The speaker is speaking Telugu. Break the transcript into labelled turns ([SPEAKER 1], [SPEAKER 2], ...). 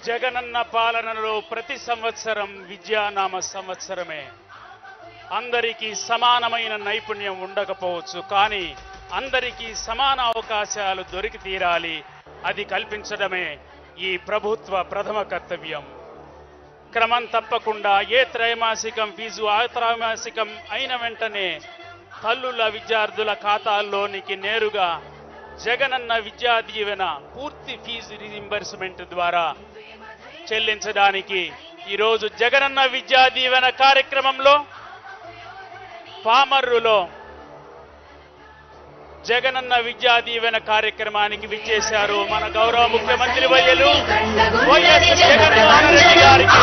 [SPEAKER 1] జగనన్న పాలనలో ప్రతి సంవత్సరం విద్యానామ సంవత్సరమే. అందరికీ సమానమైన నైపుణ్యం ఉండకపోవచ్చు, కానీ అందరికీ సమాన అవకాశాలు దొరికి తీరాలి. అది కల్పించడమే ఈ ప్రభుత్వ ప్రథమ కర్తవ్యం. క్రమం తప్పకుండా ఏ త్రైమాసికం ఫీజు ఆ త్రైమాసికం అయిన వెంటనే తల్లుల విద్యార్థుల ఖాతాల్లోనికి నేరుగా జగనన్న విద్యా దీవెన పూర్తి ఫీజు రీయింబర్స్మెంట్ ద్వారా చెల్లించడానికి ఈరోజు జగనన్న విద్యా దీవెన కార్యక్రమంలో పామర్రులో జగనన్న విద్యా దీవెన కార్యక్రమానికి విచ్చేశారు మన గౌరవ ముఖ్యమంత్రి వైఎస్ జగన్మోహన్ రెడ్డి గారికి